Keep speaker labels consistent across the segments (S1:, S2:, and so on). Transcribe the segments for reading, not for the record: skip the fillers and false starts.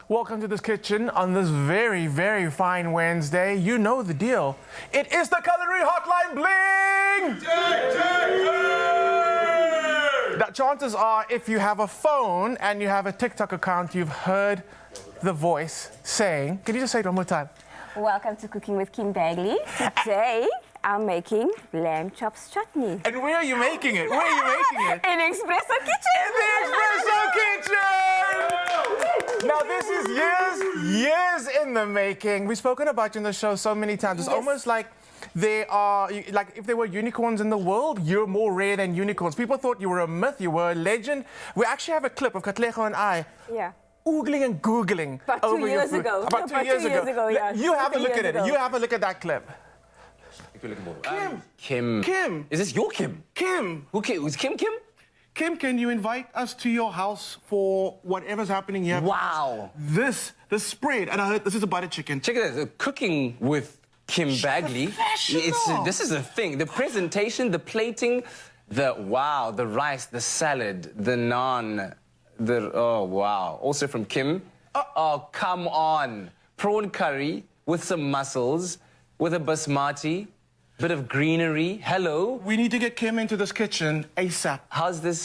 S1: Welcome to this kitchen on this very, very fine Wednesday. You know the deal. It is the Culinary Hotline Bling! Now, chances are, if you have a phone and you have a TikTok account, you've heard the voice saying, can you just say it one more time?
S2: Welcome to Cooking with Kim Bagley. Today, I'm making lamb chops chutney.
S1: And where are you making it? Where are you making it?
S2: In Expresso kitchen.
S1: In the Expresso kitchen! Now, this is years in the making. We've spoken about you in the show so many times. It's almost like they are, like if there were unicorns in the world, you're more rare than unicorns. People thought you were a myth, you were a legend. We actually have a clip of Katlego and I.
S2: Yeah.
S1: Oogling and googling
S2: about
S1: over
S2: 2 years ago.
S1: About 2 years ago.
S2: Yeah.
S1: You have a look at it. You have a look at that clip.
S3: Kim.
S1: Kim.
S3: Is this your Kim?
S1: Kim.
S3: Who Kim? Was Kim?
S1: Kim, can you invite us to your house for whatever's happening here?
S3: Wow.
S1: The spread, and I heard this is a butter chicken.
S3: Check it out. Cooking with Kim Bagley. This is a thing. The presentation, the plating, the rice, the salad, the naan, oh wow. Also from Kim. Oh, come on. Prawn curry with some mussels, with a basmati, bit of greenery. Hello.
S1: We need to get Kim into this kitchen ASAP.
S3: How's this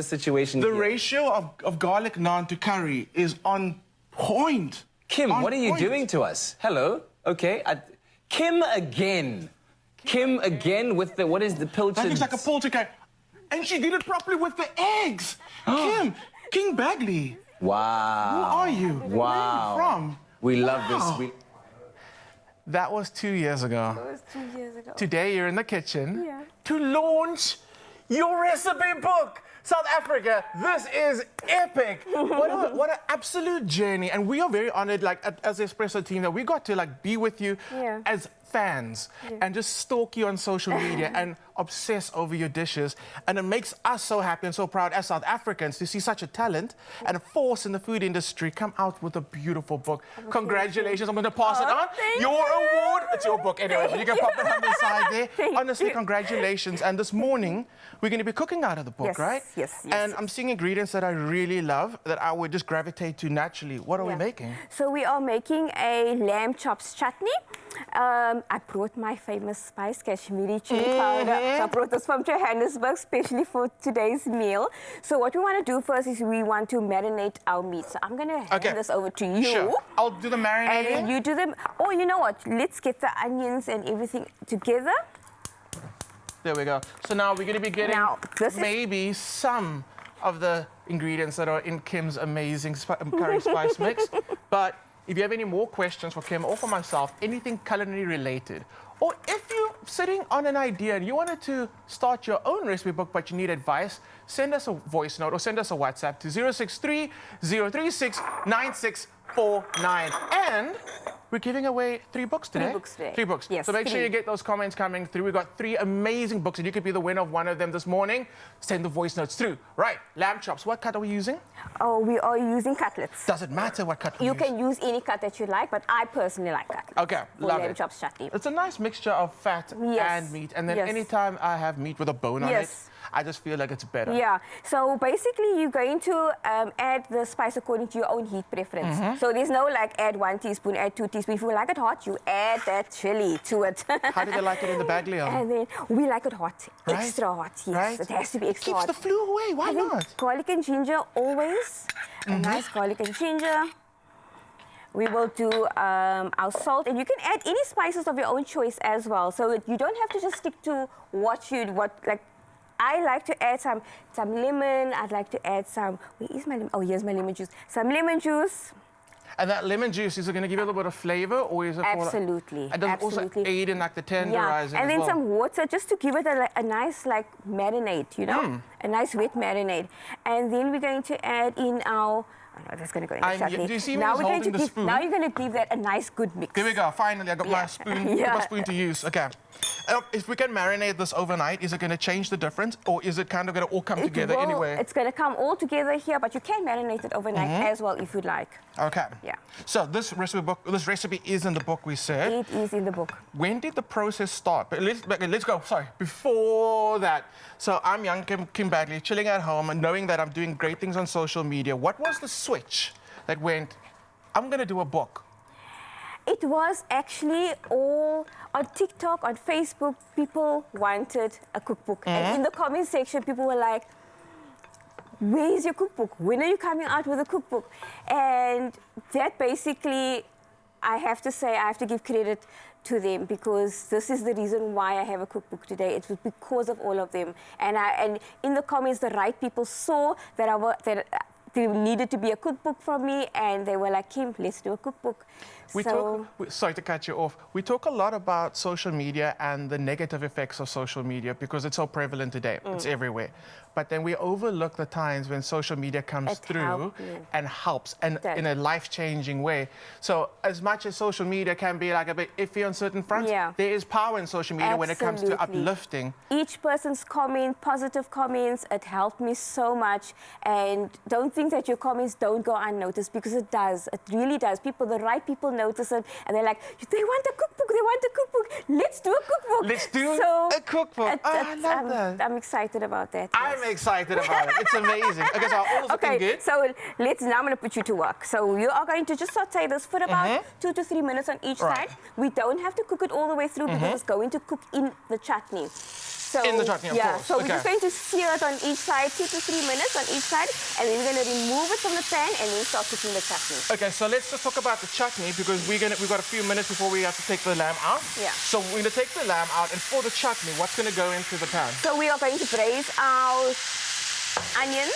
S3: situation
S1: The
S3: here?
S1: ratio of garlic naan to curry is on point.
S3: Kim, what are you doing to us? Hello. Okay. Kim again. Kim again with the, what is the pilchard?
S1: That looks like a poltergeist. And she did it properly with the eggs. Kim Bagley.
S3: Wow.
S1: Who are you?
S3: Wow.
S1: Where are you from?
S3: We love this.
S1: That was 2 years ago.
S2: That was 2 years ago.
S1: Today you're in the kitchen to launch your recipe book. South Africa, this is epic. What an absolute journey. And we are very honored, like, as the Expresso team, that we got to, like, be with you as fans and just stalk you on social media and obsess over your dishes. And it makes us so happy and so proud as South Africans to see such a talent and a force in the food industry come out with a beautiful book. Congratulations. I'm going to pass it on. Your award. It's your book anyway, but you can pop it on the side there. Honestly, congratulations. And this morning, we're going to be cooking out of the book, right?
S2: Yes.
S1: And I'm seeing ingredients that I really love, that I would just gravitate to naturally. What are we making?
S2: So we are making a lamb chops chutney. I brought my famous spice, Kashmiri chili powder. So I brought this from Johannesburg, especially for today's meal. So what we want to do first is we want to marinate our meat. So I'm going to hand this over to you.
S1: Sure. I'll do the marinating.
S2: And you do them. Oh, you know what? Let's get the onions and everything together.
S1: There we go. So now we're going to be getting maybe some of the ingredients that are in Kim's amazing curry spice mix. But if you have any more questions for Kim or for myself, anything culinary related, or if you're sitting on an idea and you wanted to start your own recipe book but you need advice, send us a voice note or send us a WhatsApp to 063 036 9649. And we're giving away 3 books today.
S2: 3 books today.
S1: 3 books.
S2: Yes,
S1: so make sure you get those comments coming through. We've got 3 amazing books, and you could be the winner of one of them this morning. Send the voice notes through. Right, lamb chops. What cut are we using?
S2: Oh, we are using cutlets.
S1: Does it matter what cut we use?
S2: You can use any cut that you like, but I personally like cutlets.
S1: Okay, love
S2: lamb
S1: it.
S2: chops chutney.
S1: It's a nice mixture of fat and meat. And then anytime I have meat with a bone on it, I just feel like it's better.
S2: Yeah, so basically you're going to add the spice according to your own heat preference. So there's no like add 1 teaspoon, add 2 teaspoons. If you like it hot, you add that chili to it.
S1: How do they like it in the Bagley oven?
S2: And then we like it hot, extra hot, yes. It has to be extra hot.
S1: Keeps the flu away, why not?
S2: Garlic and ginger always, a nice garlic and ginger. We will do our salt, and you can add any spices of your own choice as well. So you don't have to just stick to I like to add some lemon. I'd like to add some. Where is my lemon? Oh, here's my lemon juice. Some lemon juice.
S1: And that lemon juice, is it going to give you a little bit of flavor, or is it
S2: absolutely?
S1: And does it also aid in like the tenderizing?
S2: Yeah, and then some water just to give it a nice like marinade, you know, a nice wet marinade. And then we're going to add in our. Oh, no, that's going to go in the chutney.
S1: Do you see me holding the spoon?
S2: Now you're going to give that a nice good mix.
S1: There we go. Finally, I got my spoon. My spoon to use. Okay. If we can marinate this overnight, is it going to change the difference, or is it kind of going to all come together anyway?
S2: It's going to come all together here, but you can marinate it overnight as well if you'd like.
S1: Okay.
S2: Yeah.
S1: So this recipe is in the book, we said.
S2: It is in the book.
S1: When did the process start? But let's go. Sorry. Before that, so I'm young Kim Bagley, chilling at home and knowing that I'm doing great things on social media. What was the switch that went, I'm going to do a book.
S2: It was actually all on TikTok, on Facebook, people wanted a cookbook. And in the comment section, people were like, where is your cookbook? When are you coming out with a cookbook? And that basically, I have to say, I have to give credit to them, because this is the reason why I have a cookbook today. It was because of all of them. And in the comments, the right people saw that there needed to be a cookbook from me, and they were like, Kim, let's do a cookbook.
S1: Sorry to cut you off. We talk a lot about social media and the negative effects of social media because it's so prevalent today. It's everywhere. But then we overlook the times when social media comes through and helps, and in a life-changing way. So as much as social media can be like a bit iffy on certain fronts, there is power in social media when it comes to uplifting.
S2: Each person's comment, positive comments, it helped me so much. And don't think that your comments don't go unnoticed, because it does. It really does. The right people notice it, and they're like, they want a cookbook, they want a cookbook. Let's do a cookbook.
S1: Let's do a cookbook. I love that.
S2: I'm excited about that.
S1: I'm excited about it. It's amazing. Okay, so all is looking good.
S2: So now I'm going to put you to work. So you are going to just saute this for about 2 to 3 minutes on each side. We don't have to cook it all the way through because it's going to cook in the chutney. So,
S1: in the chutney, of course.
S2: So we're just going to sear it on each side, 2 to 3 minutes on each side, and then we're going to remove it from the pan and then start cooking the chutney.
S1: Okay, so let's just talk about the chutney, because we've got a few minutes before we have to take the lamb out.
S2: Yeah.
S1: So we're going to take the lamb out, and for the chutney, what's going to go into the pan?
S2: So we are going to braise our onions,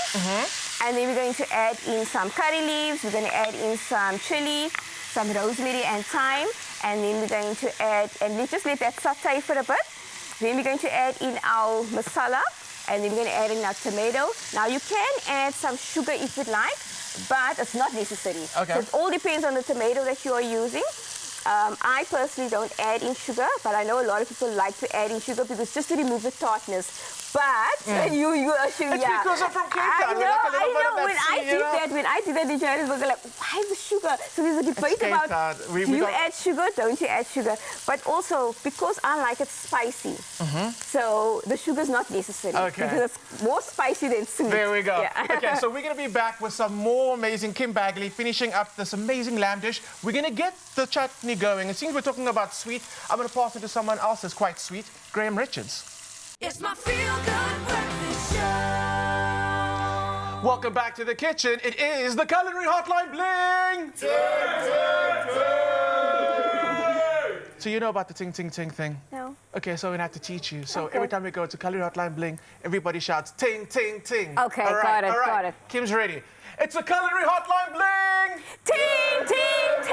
S2: and then we're going to add in some curry leaves, we're going to add in some chili, some rosemary and thyme, and then we're going to add, and let's just let that saute for a bit. Then we're going to add in our masala, and then we're going to add in our tomato. Now you can add some sugar if you'd like, but it's not necessary.
S1: Okay.
S2: So it all depends on the tomato that you are using. I personally don't add in sugar, but I know a lot of people like to add in sugar because just to remove the tartness. But you are sugar.
S1: It's because I'm from Cape Town.
S2: I know. When I did that in Johannesburg, like, why is the sugar? So there's a debate about do you add sugar, don't you add sugar? But also, because I like it spicy, so the sugar's not necessary.
S1: Okay.
S2: Because it's more spicy than sweet.
S1: There we go.
S2: Yeah.
S1: Okay, so we're going to be back with some more amazing Kim Bagley, finishing up this amazing lamb dish. We're going to get the chutney going. It seems we're talking about sweet. I'm going to pass it to someone else that's quite sweet, Graham Richards.
S4: It's my feel-good breakfast show.
S1: Welcome back to the kitchen. It is the Culinary Hotline Bling! Ting, ting, ting! So you know about the ting, ting, ting thing?
S2: No.
S1: Okay, so we're going to have to teach you. So every time we go to Culinary Hotline Bling, everybody shouts ting, ting, ting.
S2: Okay,
S1: all right,
S2: got it.
S1: Kim's ready. It's the Culinary Hotline Bling!
S2: Ting, ting, ting!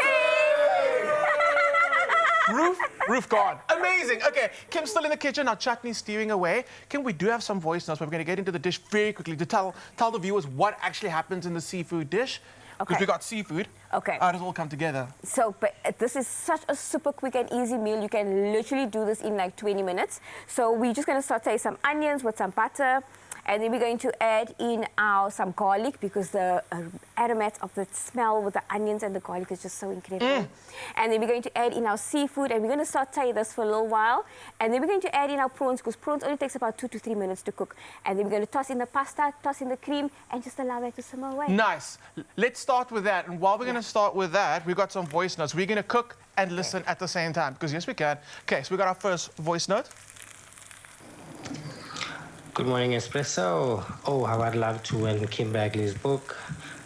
S1: Roof gone. Amazing. Okay, Kim's still in the kitchen. Our chutney's stewing away. Kim, we do have some voice notes, but we're going to get into the dish very quickly to tell the viewers what actually happens in the seafood dish. Because we got seafood.
S2: Okay.
S1: How does it all come together?
S2: So, but this is such a super quick and easy meal. You can literally do this in like 20 minutes. So we're just going to saute some onions with some butter. And then we're going to add in some garlic, because the aromat of the smell with the onions and the garlic is just so incredible. And then we're going to add in our seafood, and we're going to saute this for a little while. And then we're going to add in our prawns, because prawns only takes about 2 to 3 minutes to cook. And then we're going to toss in the pasta, toss in the cream, and just allow that to simmer away.
S1: Nice. Let's start with that. And while we're going to start with that, we've got some voice notes. We're going to cook and listen at the same time, because yes, we can. Okay, so we got our first voice note.
S5: Good morning, Expresso. Oh, how I'd love to win Kim Bagley's book.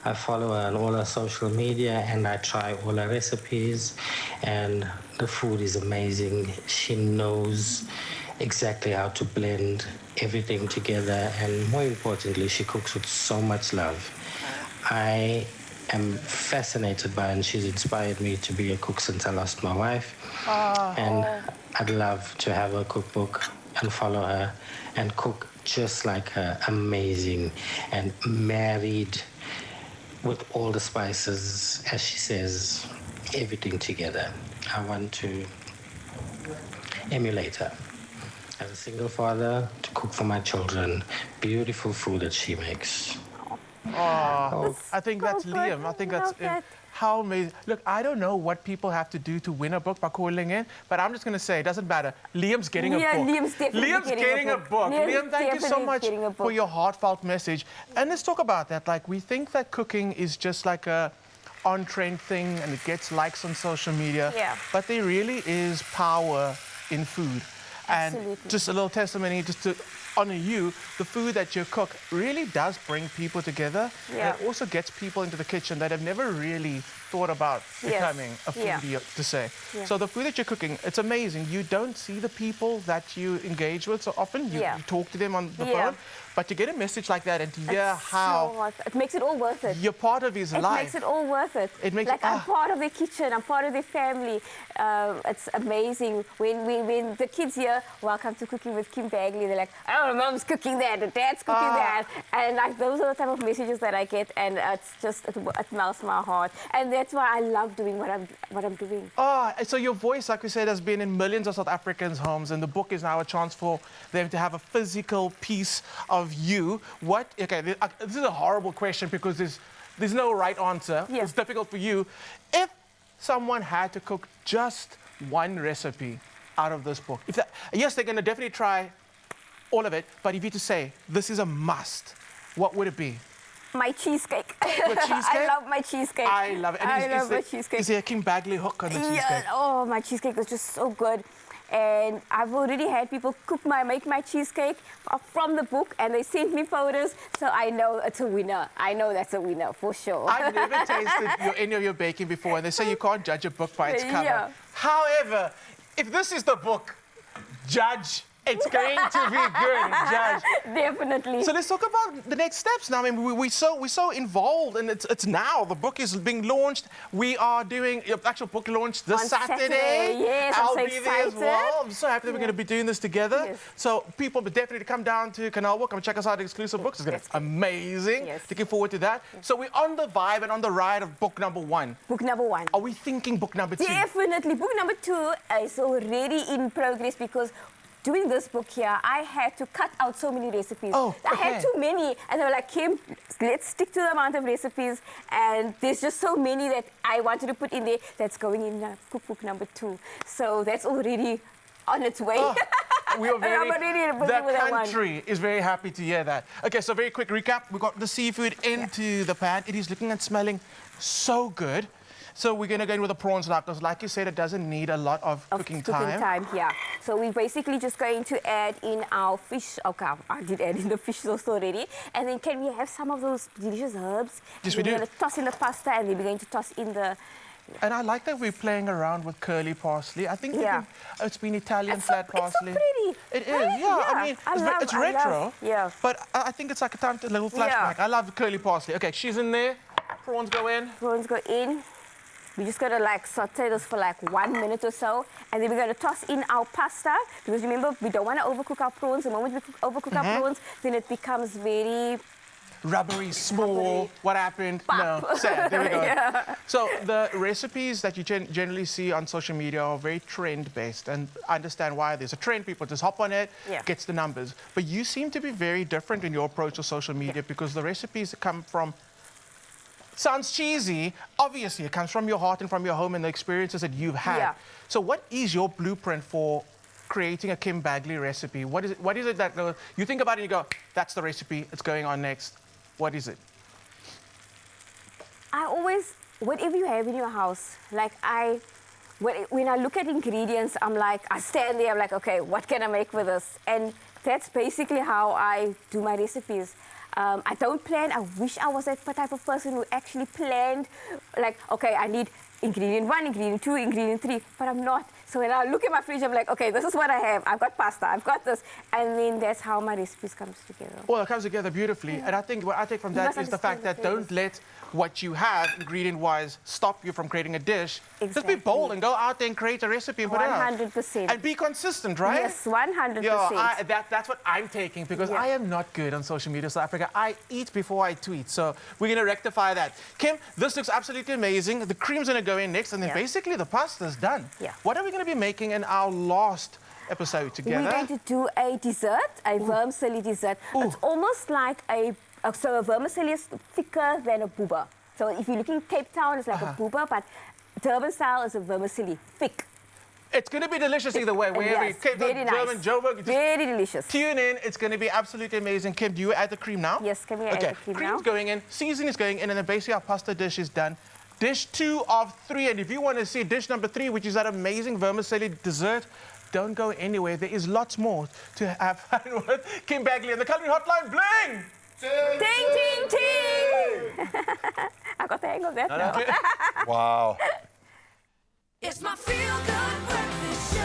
S5: I follow her on all her social media and I try all her recipes, and the food is amazing. She knows exactly how to blend everything together, and more importantly, she cooks with so much love. I am fascinated by her, and she's inspired me to be a cook since I lost my wife. And I'd love to have a cookbook and follow her and cook just like her, amazing and married with all the spices, as she says, everything together. I want to emulate her. As a single father, to cook for my children, beautiful food that she makes.
S1: Oh, I think that's Liam. I think that's how amazing. Look, I don't know what people have to do to win a book by calling in, but I'm just going to say it doesn't matter. Liam's getting a book.
S2: Liam's definitely getting a book.
S1: Liam, thank you so much for your heartfelt message. And let's talk about that. Like, we think that cooking is just like a on-trend thing and it gets likes on social media.
S2: Yeah.
S1: But there really is power in food. And
S2: Absolutely.
S1: just a little testimony, just to honor you, the food that you cook really does bring people together.
S2: Yeah.
S1: And it also gets people into the kitchen that have never really thought about becoming a
S2: Yeah.
S1: foodie, to say.
S2: Yeah.
S1: So the food that you're cooking, it's amazing. You don't see the people that you engage with so often. You,
S2: Yeah.
S1: you talk to them on the
S2: Yeah.
S1: phone. But to get a message like that and to hear
S2: It's
S1: how
S2: so worth it. It makes it all worth it.
S1: you're part of his
S2: It
S1: life.
S2: makes it all worth it.
S1: It makes-
S2: like I'm part of their kitchen. I'm part of their family. It's amazing when the kids hear "Welcome to Cooking with Kim Bagley." They're like, "Oh, Mom's cooking that, and Dad's cooking that," and like those are the type of messages that I get, and it's just it melts my heart, and that's why I love doing what I'm doing.
S1: So your voice, like we said, has been in millions of South Africans' homes, and the book is now a chance for them to have a physical piece of you. Okay, this is a horrible question because there's no right answer.
S2: Yeah.
S1: It's difficult for you. If someone had to cook just one recipe out of this book, yes, they're going to definitely try all of it, but if you had to say, this is a must, what would it be?
S2: My cheesecake.
S1: Your cheesecake?
S2: I love my cheesecake.
S1: I love it. And
S2: I love my cheesecake.
S1: Is there a Kim Bagley hook on the cheesecake?
S2: Yeah, oh, my cheesecake was just so good. And I've already had people make my cheesecake from the book, and they sent me photos, so I know it's a winner. I know that's a winner for sure.
S1: I've never tasted any of your baking before, and they say you can't judge a book by its cover.
S2: Yeah.
S1: However, if this is the book, judge, it's going to be good, judge.
S2: Definitely.
S1: So let's talk about the next steps now. I mean, we're so involved, and it's now. The book is being launched. We are doing your actual book launch this
S2: On
S1: Saturday.
S2: Saturday, yes, I'm
S1: I'll
S2: so
S1: be there as
S2: excited.
S1: well. I'm so happy that we're going to be doing this together.
S2: Yes.
S1: So people definitely come down to Canal Book and check us out. Exclusive books. It's going to be amazing.
S2: Yes.
S1: Looking forward to that. So we're on the vibe and on the ride of book number 1.
S2: Book number 1.
S1: Are we thinking book number 2?
S2: Definitely. Book number 2 is already in progress because doing this book here, I had to cut out so many recipes.
S1: Oh,
S2: I
S1: okay.
S2: had too many. And they were like, Kim, let's stick to the amount of recipes. And there's just so many that I wanted to put in there that's going in cookbook number 2. So that's already on its way.
S1: We are very,
S2: I'm already busy
S1: the
S2: with that one.
S1: country is very happy to hear that. Okay, so very quick recap. We got the seafood into the pan. It is looking and smelling so good. So we're going to go in with the prawns now, because like you said, it doesn't need a lot of cooking time.
S2: Yeah. So we're basically just going to add in our fish. Okay, I did add in the fish sauce already. And then can we have some of those delicious herbs?
S1: Yes,
S2: and
S1: we do.
S2: We're going to toss in the pasta, and then we're going to toss in the...
S1: And I like that we're playing around with curly parsley. I think it's been Italian flat parsley.
S2: It's so pretty.
S1: It is,
S2: Right?
S1: yeah. I mean, it's
S2: I
S1: retro.
S2: love, yeah.
S1: But I think it's like a little flashback. I love curly parsley. Okay, she's in there. Prawns go in.
S2: Prawns go in. We're just going to like saute this for like 1 minute or so, and then we're going to toss in our pasta, because remember, we don't want to overcook our prawns. The moment we overcook our prawns, then it becomes very...
S1: Rubbery, small.
S2: Rubbery.
S1: What happened?
S2: Pop.
S1: No, sad. There we go.
S2: Yeah.
S1: So the recipes that you generally see on social media are very trend-based, and I understand why. There's a trend, people just hop on it, gets the numbers. But you seem to be very different in your approach to social media, because the recipes come from... Sounds cheesy. Obviously, it comes from your heart and from your home and the experiences that you've had.
S2: Yeah.
S1: So what is your blueprint for creating a Kim Bagley recipe? What is it that you think about it and you go, that's the recipe, it's going on next? What is it?
S2: I always, whatever you have in your house, like when I look at ingredients, I stand there, I'm like, okay, what can I make with this? And that's basically how I do my recipes. I don't plan. I wish I was that type of person who actually planned, like, okay, I need ingredient 1, ingredient 2, ingredient 3, but I'm not. So when I look at my fridge, I'm like, okay, this is what I have. I've got pasta, I've got this. And then that's how my recipes comes together.
S1: Well, it comes together beautifully. And I think what I take from that is the fact that don't let what you have, ingredient-wise, stop you from creating a dish. Just be bold and go out there and create a recipe and put it out.
S2: 100%.
S1: And be consistent, right?
S2: Yes, 100%.
S1: Yeah, that's what I'm taking, because I am not good on social media, South Africa. I eat before I tweet, so we're going to rectify that. Kim, this looks absolutely amazing. The cream's going to go in next, and then basically the pasta's done.
S2: Yeah.
S1: What are we going to be making in our last episode together?
S2: We're going to do a dessert, a vermicelli dessert. It's almost like so a vermicelli is thicker than a booba. So if you're looking Cape Town, it's like a booba, but Durban style is a vermicelli, thick.
S1: It's going to be delicious either way. Wherever
S2: Yes,
S1: Cape Town,
S2: very
S1: Durban,
S2: nice.
S1: Joburg, just
S2: Very delicious.
S1: tune in. It's going to be absolutely amazing. Kim, do you add the cream now?
S2: Yes, can we add the cream now?
S1: Cream's going in, seasoning is going in, and then basically our pasta dish is done. dish 2 of 3. And if you want to see dish number 3, which is that amazing vermicelli dessert, don't go anywhere. There is lots more to have fun with. Kim Bagley and the Culinary Hotline, bling!
S2: Ting, ting, ting! I got the hang of that now.
S1: Wow.
S4: It's my feel-good breakfast show.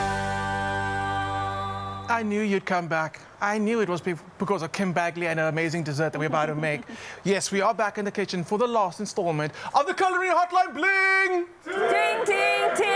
S1: I knew you'd come back. I knew it was because of Kim Bagley and her amazing dessert that we're about to make. Yes, we are back in the kitchen for the last installment of the Culinary Hotline, bling!
S2: Ting, ting, ting!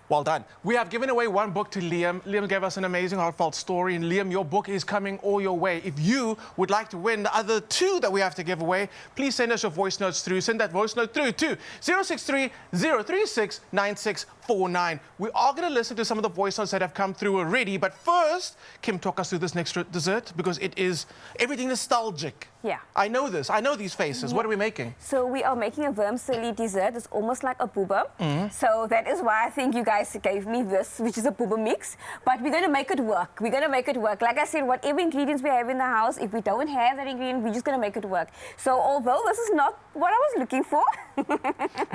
S1: Well done. We have given away 1 book to Liam. Liam gave us an amazing heartfelt story, and Liam, your book is coming all your way. If you would like to win the other 2 that we have to give away, please send us your voice notes through. Send that voice note through to 063 036 9649. We are going to listen to some of the voice notes that have come through already, but first, Kim, talk us through this next dessert because it is everything nostalgic.
S2: Yeah.
S1: I know this. I know these faces. What are we making?
S2: So we are making a vermicelli dessert. It's almost like a booba. So that is why I think you guys gave me this, which is a booba mix. But we're going to make it work. We're going to make it work. Like I said, whatever ingredients we have in the house, if we don't have that ingredient, we're just going to make it work. So although this is not what I was looking for.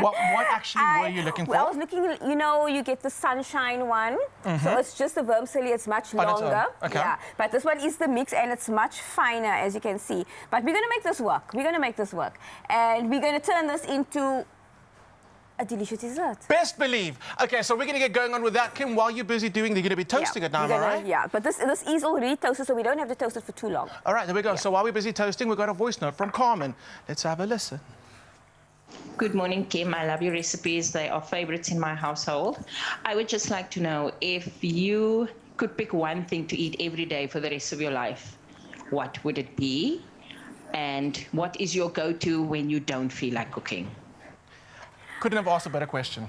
S1: What actually were you looking for?
S2: I was looking, you know, you get the sunshine one. So it's just the vermicelli. It's much
S1: On its own.
S2: longer.
S1: Okay.
S2: Yeah. But this one is the mix, and it's much finer, as you can see. But we're going to make this work. We're going to make this work. And we're going to turn this into a delicious dessert.
S1: Best believe. Okay, so we're going to get going on with that. Kim, while you're busy doing, you're going to be toasting it now, am I right?
S2: Yeah, but this is already toasted, so we don't have to toast it for too long.
S1: All right, there we go. So while we're busy toasting, we've got a voice note from Carmen. Let's have a listen.
S6: Good morning, Kim. I love your recipes. They are favorites in my household. I would just like to know if you could pick one thing to eat every day for the rest of your life, what would it be? And what is your go-to when you don't feel like cooking?
S1: Couldn't have asked a better question.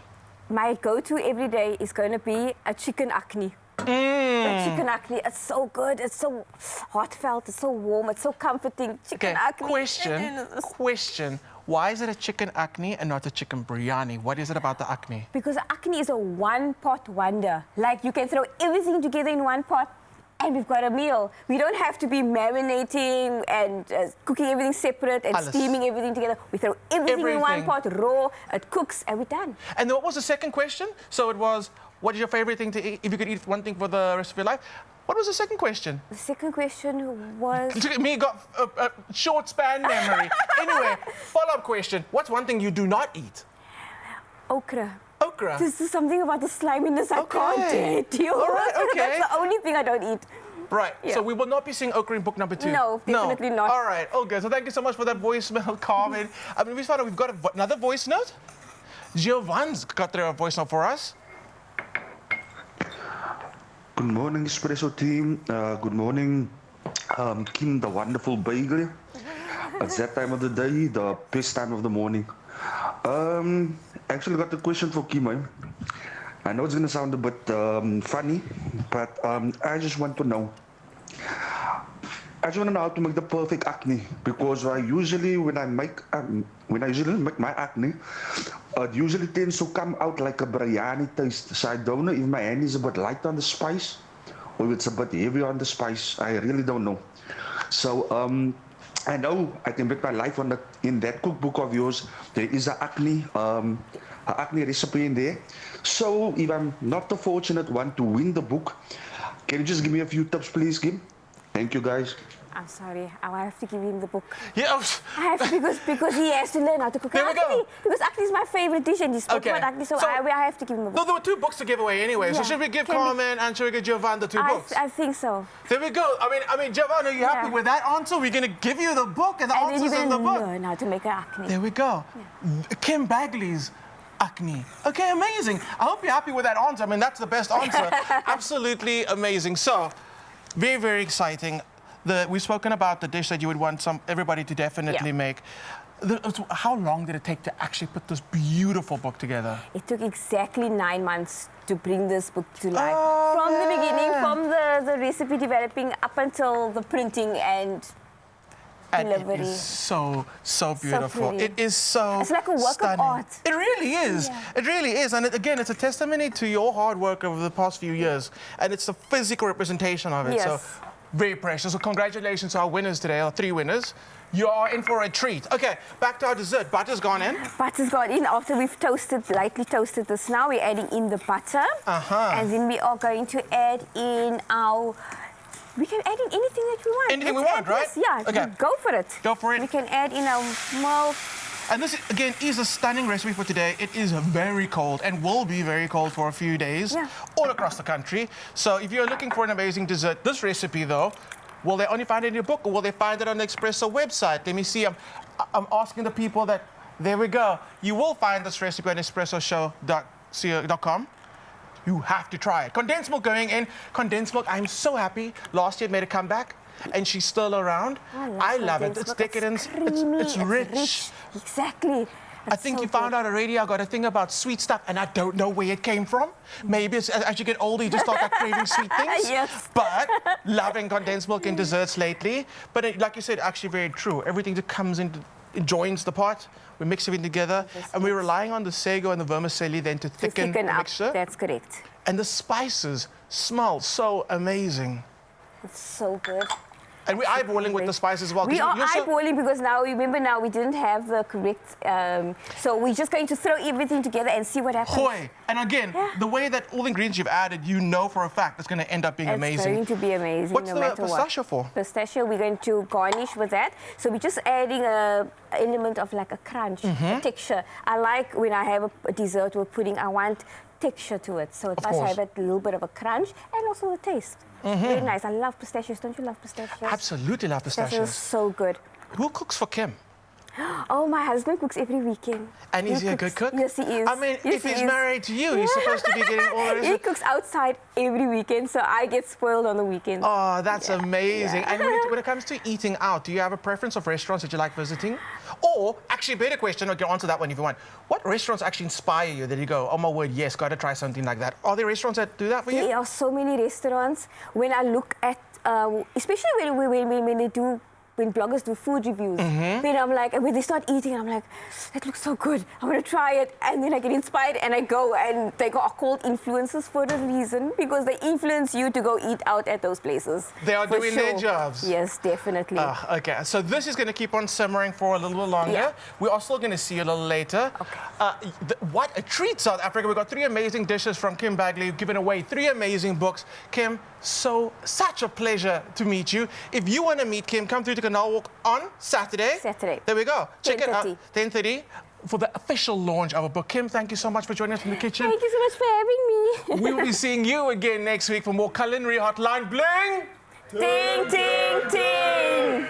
S2: My go-to every day is going to be a chicken acne. The chicken acne, it's so good, it's so heartfelt, it's so warm, it's so comforting. Chicken acne.
S1: Question. Why is it a chicken acne and not a chicken biryani? What is it about the acne?
S2: Because acne is a one-pot wonder. Like, you can throw everything together in one pot, and we've got a meal. We don't have to be marinating and cooking everything separate and steaming everything together. We throw everything in one pot, raw, it cooks, and we're done.
S1: And then what was the second question? So it was, what is your favorite thing to eat? If you could eat one thing for the rest of your life. What was the second question?
S2: The second question was...
S1: Look at me, got a short span memory. Anyway, follow-up question. What's one thing you do not eat?
S2: Okra.
S1: Okra?
S2: This is something about the sliminess I can't deal with.
S1: All right, okay.
S2: That's the only thing I don't eat.
S1: Right,
S2: Yeah.
S1: so we will not be seeing okra in book number 2?
S2: No, definitely not.
S1: All right, okay, so thank you so much for that voicemail, Carmen. I mean, we found out we've got another voice note. Giovan's got a voice note for us.
S7: Good morning, Expresso team. Good morning, Kim, the wonderful Bagley. It's that time of the day, the best time of the morning. Actually got a question for Kim. I know it's going to sound a bit funny, but I just want to know. How to make the perfect acne, because I usually when I make my acne, it usually tends to come out like a biryani taste. So I don't know if my hand is a bit light on the spice or if it's a bit heavy on the spice. I really don't know. So I know I can bet my life on in that cookbook of yours. There is an acne recipe in there. So if I'm not the fortunate one to win the book, can you just give me a few tips, please, Kim? Thank you, guys.
S2: I'm sorry, I have to give him the book.
S1: Yeah.
S2: I have to because he has to learn how to cook
S1: There we go.
S2: acne. Because acne is my favorite dish, and he spoke
S1: Okay.
S2: about acne, so
S1: So-
S2: I have to give him the
S1: No,
S2: book.
S1: there were 2 books to give away anyway, so
S2: Yeah.
S1: should we give
S2: Can we-
S1: Carmen and should we give Giovanni the 2 books?
S2: I think so.
S1: There we go. I mean, Giovanni, are you happy
S2: Yeah.
S1: with that answer? We're going to give you the book and the
S2: And then
S1: answers
S2: you're
S1: in the
S2: going to
S1: book.
S2: learn how to make an acne.
S1: There we go. Kim Bagley's acne. Okay, amazing. I hope you're happy with that answer. I mean, that's the best answer. Absolutely amazing. So, very, very exciting. We've spoken about the dish that you would want everybody to definitely make. How long did it take to actually put this beautiful book together?
S2: It took exactly 9 months to bring this book to life.
S1: Oh,
S2: From the
S1: man.
S2: beginning, from the recipe developing up until the printing and delivery.
S1: It is so beautiful.
S2: pretty.
S1: It is so
S2: It's like a work
S1: stunning.
S2: of art.
S1: It really is.
S2: Yeah.
S1: It really is. And again, it's a testimony to your hard work over the past few years. And it's a physical representation of it.
S2: Yes.
S1: So very precious. So congratulations to our winners today, our 3 winners. You are in for a treat. Okay, back to our dessert. Butter's gone in.
S2: Butter's gone in after we've lightly toasted this. Now we're adding in the butter. And then we are going to add in our... We can add in anything that we want.
S1: Anything
S2: Let's
S1: we want,
S2: add
S1: right?
S2: this. Yeah,
S1: Okay.
S2: go for it.
S1: Go for it.
S2: We can add in our milk.
S1: And this, again, is a stunning recipe for today. It is very cold and will be very cold for a few days all across the country. So if you're looking for an amazing dessert, this recipe, though, will they only find it in your book or will they find it on the Expresso website? Let me see. I'm asking the people that... There we go. You will find this recipe on espressoshow.co.com. You have to try it. Condensed milk going in. Condensed milk, I'm so happy. Last year it made a comeback and she's still around.
S2: I
S1: love it. It's decadent. It's rich.
S2: Exactly.
S1: I think you found out already I got a thing about sweet stuff and I don't know where it came from. Maybe it's, as you get older, you just start like craving sweet things.
S2: Yes.
S1: But loving condensed milk in desserts lately. But like you said, actually very true. Everything that comes in, it joins the pot. We mix everything together. And we're relying on the sago and the vermicelli then to thicken the
S2: up.
S1: mixture.
S2: That's correct.
S1: And the spices smell so amazing.
S2: It's so good.
S1: And we're eyeballing with the spices as well.
S2: We are eyeballing because now, remember now, we didn't have the correct... so we're just going to throw everything together and see what happens.
S1: Hoi. And again, the way that all the ingredients you've added, you know for a fact it's going to end up being amazing.
S2: It's going to be amazing
S1: What's
S2: no
S1: the
S2: matter
S1: pistachio for?
S2: Pistachio, we're going to garnish with that. So we're just adding an element of like a crunch, a texture. I like when I have a dessert with pudding, I want texture to it. So it must have a little bit of a crunch and also the taste. Very nice. I love pistachios. Don't you love pistachios?
S1: Absolutely love pistachios.
S2: Pistachios so good.
S1: Who cooks for Kim?
S2: Oh, my husband cooks every weekend.
S1: And is he a good cook?
S2: Yes, he is.
S1: I mean,
S2: yes,
S1: if he's married to you, he's supposed to be getting all the rest
S2: He
S1: of...
S2: cooks outside every weekend, so I get spoiled on the weekends.
S1: Oh, that's amazing. And when it comes to eating out, do you have a preference of restaurants that you like visiting? Or, actually, a better question, I can answer that one if you want. What restaurants actually inspire you that you go, oh my word, yes, got to try something like that? Are there restaurants that do that for you?
S2: There are so many restaurants. When I look at, especially when they do... When bloggers do food reviews, then I'm like, when they start eating, I'm like, that looks so good. I want to try it. And then I get inspired and I go, and they are called influencers for a reason because they influence you to go eat out at those places.
S1: They are doing their jobs.
S2: Yes, definitely.
S1: Okay, so this is going to keep on simmering for a little bit longer.
S2: Yeah.
S1: We're also going to see you a little later.
S2: Okay.
S1: What a treat, South Africa. We've got 3 amazing dishes from Kim Bagley, giving away 3 amazing books. Kim, such a pleasure to meet you. If you want to meet Kim, come through to Canal Walk on Saturday. There we go. Check it out. 10:30 for the official launch of a book. Kim, thank you so much for joining us from the kitchen.
S2: Thank you so much for having me.
S1: We will be seeing you again next week for more Culinary Hotline Bling.
S2: Ting, ting, ting.